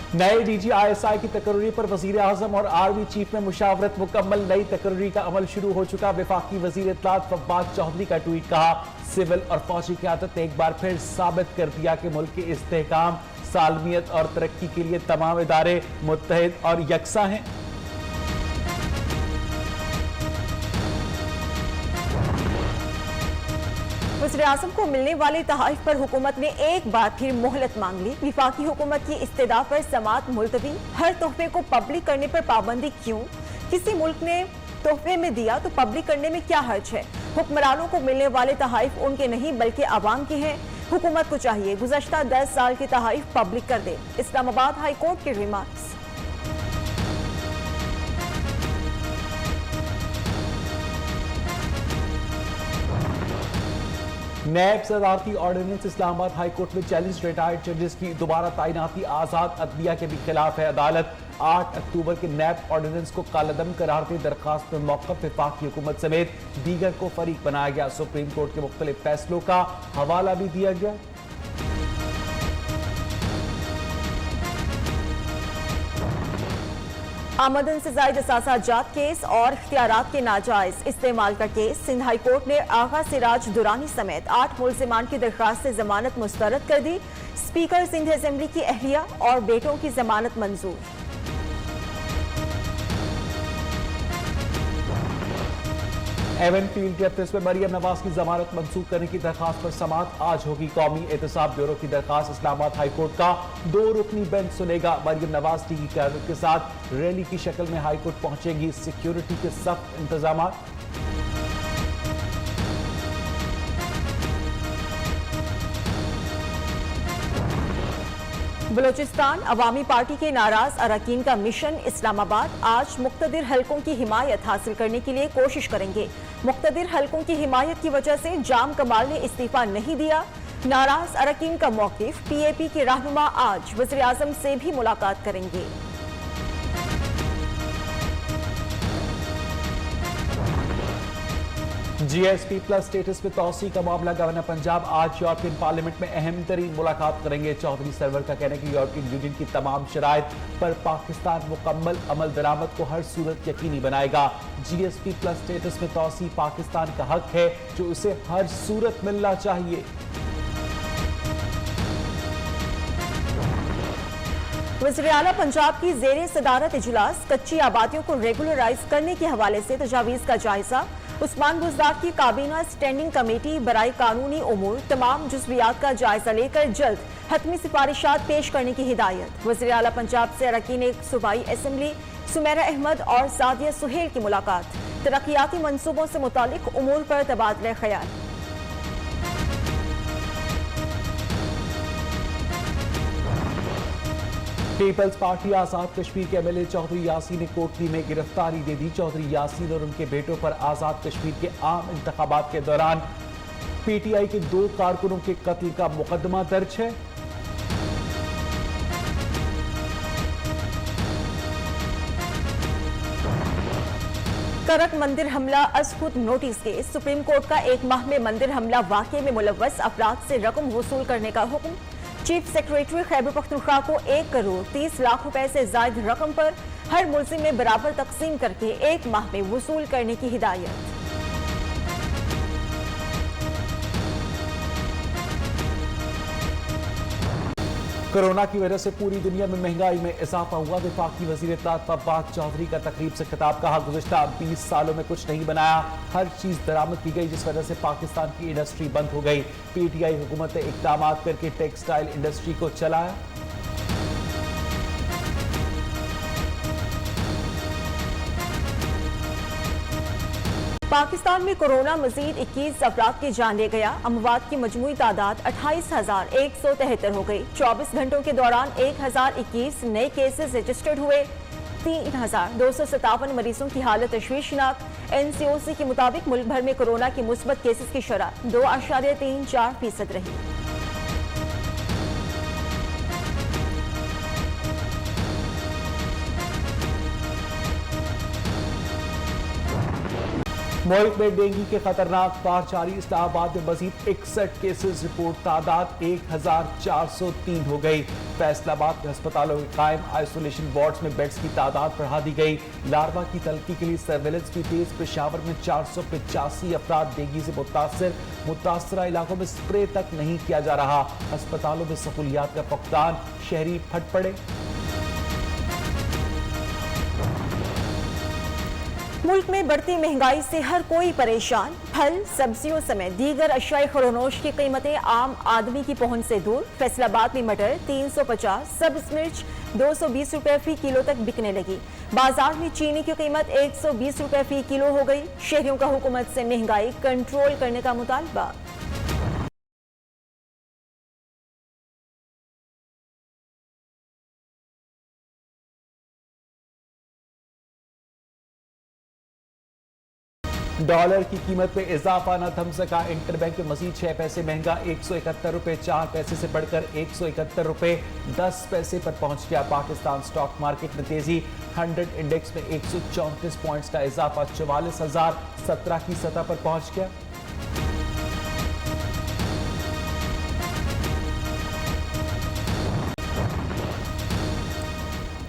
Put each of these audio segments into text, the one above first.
नए DGISI की तकर्री पर वजीर आजम और आर्मी चीफ में मुशावरत मुकम्मल। नई तकर्री का अमल शुरू हो चुका। वफाकी वजीर इत्तलात फवाद चौधरी का ट्वीट। कहा, सिविल और फौजी क़यादत ने एक बार फिर साबित कर दिया कि मुल्क के इस्तेहकाम, सालमियत और तरक्की के लिए तमाम इदारे मुत्तहिद और यकसा हैं। वज़ीर-ए-आज़म को मिलने वाले तहाइफ पर हुकूमत ने एक बार फिर मोहलत मांग ली। विफाकी हुकूमत की इस्तेदा पर समात मुलतवी। हर तोहफे को पब्लिक करने पर पाबंदी क्यों? किसी मुल्क ने तोहफे में दिया तो पब्लिक करने में क्या हर्ज है? हुक्मरानों को मिलने वाले तहाइफ उनके नहीं बल्कि आवाम के हैं। हुकूमत को चाहिए गुज़श्ता 10 साल के तहाइफ पब्लिक कर दे। इस्लामाबाद हाई कोर्ट के रिमार्क्स। नैब सदारती ऑर्डिनेंस इस्लामाबाद हाई कोर्ट में चैलेंज। रिटायर्ड जजेस की दोबारा तैनाती आजाद अदलिया के भी खिलाफ है। अदालत 8 अक्टूबर के नैब ऑर्डिनेंस को कालदम करार दी। दरखास्त में मौक़िफ़ वफाकी हुकूमत समेत दीगर को फरीक बनाया गया। सुप्रीम कोर्ट के मुख्तलिफ फैसलों का हवाला भी दिया गया। आमदन से जायद असासाजात केस और इख्तियारात के नाजायज इस्तेमाल का केस। सिंध हाई कोर्ट ने आगा सिराज दुरानी समेत 8 मुलजिमान की दरखास्त से जमानत मुस्तरद कर दी। स्पीकर सिंध असेंबली की अहलिया और बेटों की जमानत मंजूर। एवन फील्ड जस्टिस में मरियम नवाज की जमानत मंसूख करने की दरखास्त पर समाअत आज होगी। कौमी एहतसाब ब्यूरो की दरखास्त इस्लामाबाद हाई कोर्ट का 2 रुकनी बेंच सुनेगा। मरियम नवाज की क़यादत के साथ रैली की शक्ल में हाई कोर्ट पहुंचेगी। सिक्योरिटी के सख्त इंतजाम। बलोचिस्तान अवामी पार्टी के नाराज अरकान का मिशन इस्लामाबाद आज मुख्तदिर हलकों की हिमायत हासिल करने के लिए कोशिश करेंगे। मुख्तदिर हलकों की हिमायत की वजह से जाम कमाल ने इस्तीफा नहीं दिया। नाराज अरकान का मौक़िफ़। PAP के रहनुमा आज वज़ीर आज़म से भी मुलाकात करेंगे। GSP प्लस स्टेटस में तौसी का मामला। गवर्नर पंजाब आज यूरोपियन पार्लियामेंट में अहम तरीन मुलाकात करेंगे। चौधरी सरवर का कहना है कि यूरोपियन यूनियन की तमाम शराइत पर पाकिस्तान मुकम्मल अमल दरामद को हर सूरत यकीनी बनाएगा। GSP प्लस स्टेटस में तौसी पाकिस्तान का हक है जो उसे हर सूरत मिलना चाहिए। वज़ीर आला पंजाब की ज़ेरे सदारत इजलास। कच्ची आबादियों को रेगुलराइज करने के हवाले से तजावीज़ का जायजा। उस्मान बुज़दार की काबीना स्टैंडिंग कमेटी बराए कानूनी उमूर तमाम जुज़वियात का जायजा लेकर जल्द हतमी सिफारिशात पेश करने की हिदायत। वज़ीर आला पंजाब से अरकान सूबाई असेंबली सुमेरा अहमद और सादिया सुहेल की मुलाकात। तरक्याती मनसूबों से मुतालिक उमूर पर तबादला ख्याल। पीपल्स पार्टी आजाद कश्मीर के MLA चौधरी यासीन ने कोटली में गिरफ्तारी दे दी। चौधरी यासीन और उनके बेटों पर आजाद कश्मीर के आम इंतखाबात के दौरान PTI के 2 कारकुनों के कत्ल का मुकदमा दर्ज है। करक मंदिर हमला अज़खुद नोटिस केस। सुप्रीम कोर्ट का 1 माह में मंदिर हमला वाक़े में मुलव्वस अफराद से रकम वसूल करने का हुक्म। चीफ सेक्रेटरी खैबर पख्तूनख्वा को 1 करोड़ 30 लाख रुपए से जायद रकम पर हर मुल्जिम में बराबर तकसीम करके 1 माह में वसूल करने की हिदायत। कोरोना की वजह से पूरी दुनिया में महंगाई में इजाफा हुआ। वफाकी वज़ीर इत्तलात फवाद चौधरी का तकरीब से खिताब। कहा, गुज़श्ता 20 सालों में कुछ नहीं बनाया, हर चीज दरामद की गई जिस वजह से पाकिस्तान की इंडस्ट्री बंद हो गई। PTI हुकूमत ने इक़दाम करके टेक्सटाइल इंडस्ट्री को चलाया। पाकिस्तान में कोरोना मजीद 21 अफराद की जान ले गया। अमवात की मजमूई तादाद 28,173 हो गई। 24 घंटों के दौरान 1021 नए केसेस रजिस्टर्ड हुए। 3,257 मरीजों की हालत तशवीशनाक। NCOC के मुताबिक मुल्क भर में कोरोना के मुस्बत केसेस की शरह 2.34% रही। मुल्क में डेंगू के खतरनाक पार जारी, इस्लामाबाद में मजीद 61 केसेस रिपोर्ट, तादाद 1403 हो गई। फैसलाबाद में अस्पतालों में कायम आइसोलेशन वार्ड्स में बेड्स की तादाद बढ़ा दी गई। लार्वा की तलफी के लिए सर्वेलेंस की तेज। पेशावर में 485 अफराद डेंगू से मुतासरा इलाकों में स्प्रे तक नहीं किया जा रहा। अस्पतालों में सहूलियात का फकदान, शहरी फट पड़े। मुल्क में बढ़ती महंगाई से हर कोई परेशान। फल, सब्जियों समेत दीगर अशियाए खुरोनोश की कीमतें आम आदमी की पहुंच से दूर। फैसलाबाद में मटर 350, सब्ज मिर्च 220 रुपए फी किलो तक बिकने लगी। बाजार में चीनी की कीमत 120 रुपए फी किलो हो गई। शहरियों का हुकूमत से महंगाई कंट्रोल करने का मुतालबा। डॉलर की कीमत में इजाफा न थम सका। इंटरबैंक में मजीद 6 पैसे महंगा, 171 रुपए 4 पैसे से बढ़कर 171 रुपए 10 पैसे पर पहुंच गया। पाकिस्तान स्टॉक मार्केट में तेजी, 100 इंडेक्स में 134 पॉइंट्स का इजाफा 44,017 की सतह पर पहुंच गया।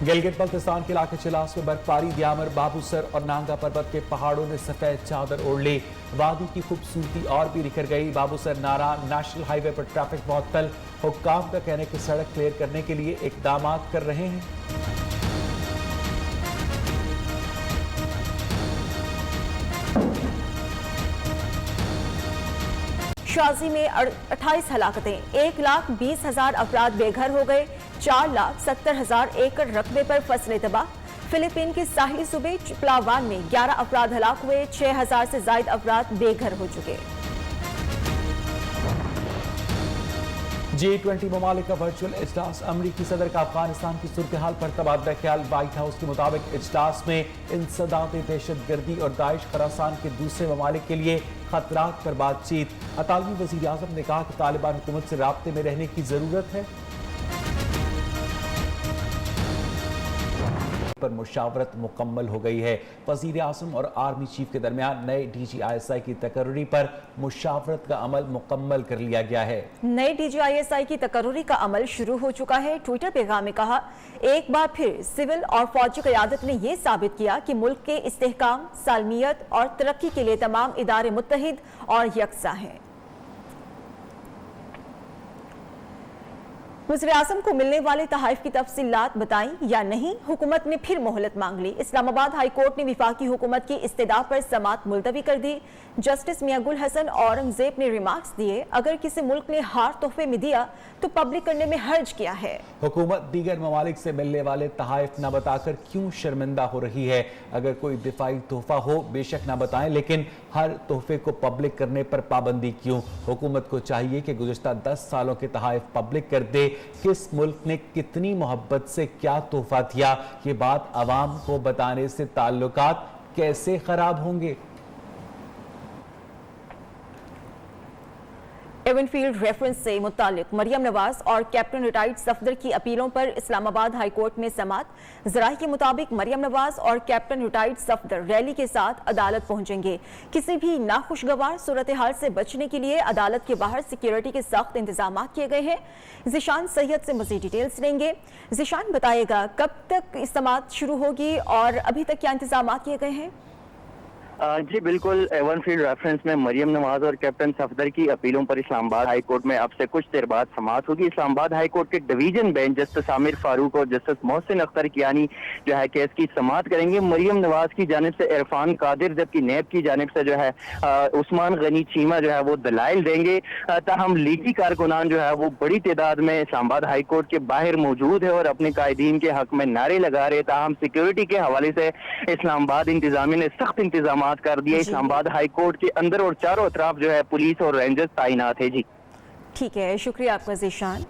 गिलगित बल्तिस्तान के इलाके चिलास में बर्फबारी, दियामर, बाबूसर और नांगा पर्वत के पहाड़ों ने सफेद चादर ओढ़ ली। वादी की खूबसूरती और भी निखर गई। बाबूसर नारा नेशनल हाईवे पर ट्रैफिक मुअत्तल। हुक्काम का कहने की सड़क क्लियर करने के लिए इकदाम कर रहे हैं। शाजी में 28 हलाकतें, 1,20,000 अफराद बेघर हो गए। 4,70,000 एकड़ रकबे पर फसलें तबाह। फिलीपीन के साहिली सूबे पलावान में 11 अफराद हलाक हुए। 6,000 से जायद अफराद बेघर हो चुके। G20 ममालिक का वर्चुअल इजलास, अमरीकी सदर का अफगानिस्तान की सूरत हाल पर तबादला ख्याल। व्हाइट हाउस के मुताबिक इजलास में इंसदाद दहशतगर्दी और दाइश खरासान के दूसरे ममालिक के लिए खतरात पर बातचीत। अतालवी वज़ीर आज़म ने कहा कि तालिबान हुकूमत से राब्ते में रहने की जरूरत है। पर मुशावरत मुकम्मल हो गई है। वज़ीर आज़म और आर्मी चीफ के दरमियान नए DGISI की तकर्री पर मुशावरत का अमल मुकम्मल कर लिया गया है। नए DGISI की तकर्री का अमल शुरू हो चुका है। ट्विटर पैगाम में कहा, एक बार फिर सिविल और फौजी क़यादत ने यह साबित किया कि मुल्क के इस्तेहकाम, सालमियत और तरक्की के लिए तमाम इदारे मुत्तहिद और यकसा हैं। वज़ीर आज़म को मिलने वाले तहाइफ की तफसीलात बताई या नहीं, हुकूमत ने फिर मोहलत मांग ली। इस्लामाबाद हाई कोर्ट ने विफाकी हुकूमत की इस्तेदा पर समात मुलतवी कर दी। जस्टिस मियां गुल हसन औरंगजेब ने रिमार्क्स दिए, अगर किसी मुल्क ने हार तोहफे में दिया तो पब्लिक करने में हर्ज किया है। हुकूमत दीगर ममालिक से मिलने वाले तहाइफ न बताकर क्यों शर्मिंदा हो रही है? अगर कोई दिफाई तोहफा हो बेशक न बताएं, लेकिन हर तोहफे को पब्लिक करने पर पाबंदी क्यों? हुकूमत को चाहिए कि गुज़िश्ता 10 सालों के तहाइफ पब्लिक कर दे। किस मुल्क ने कितनी मोहब्बत से क्या तोहफा दिया, ये बात अवाम को बताने से ताल्लुकात कैसे खराब होंगे? एवनफील्ड रेफरेंस से मुतालिक मरियम नवाज और कैप्टन रिटायर्ड सफदर की अपीलों पर इस्लामाबाद हाई कोर्ट में समात। जराये के मुताबिक मरियम नवाज और कैप्टन रिटायर्ड सफदर रैली के साथ अदालत पहुंचेंगे। किसी भी नाखुशगवार सूरत हाल से बचने के लिए अदालत के बाहर सिक्योरिटी के सख्त इंतजाम किए गए हैं। जिशान सैयद से मजीद डिटेल्स लेंगे। जिशान बताएगा, कब तक समात शुरू होगी और अभी तक क्या इंतजाम किए गए हैं? जी बिल्कुल, एवनफील्ड रेफरेंस में मरियम नवाज और कैप्टन सफदर की अपीलों पर इस्लामाबाद हाई कोर्ट में अब से कुछ देर बाद समाअत होगी। इस्लामाबाद हाई कोर्ट के division bench justice Aamir Farooq और जस्टिस मोहसिन अख्तर कियानी जो है केस की समाअत करेंगे। मरियम नवाज की जानिब से इरफान कादिर, जबकि नेब की जानिब से जो है उस्मान गनी चीमा जो है वो दलाइल देंगे। ताहम लीगी कारकुनान जो है वो बड़ी तादाद में इस्लामाबाद हाई कोर्ट के बाहर मौजूद है और अपने कायदीन के हक में नारे लगा रहे। ताहम सिक्योरिटी के हवाले से इस्लामाबाद इंतजामिया ने सख्त इंतजाम कर दिए। इस्लामाबाद हाई कोर्ट के अंदर और चारों तरफ जो है पुलिस और रेंजर्स तैनात है। जी ठीक है, शुक्रिया आपका ज़ीशान।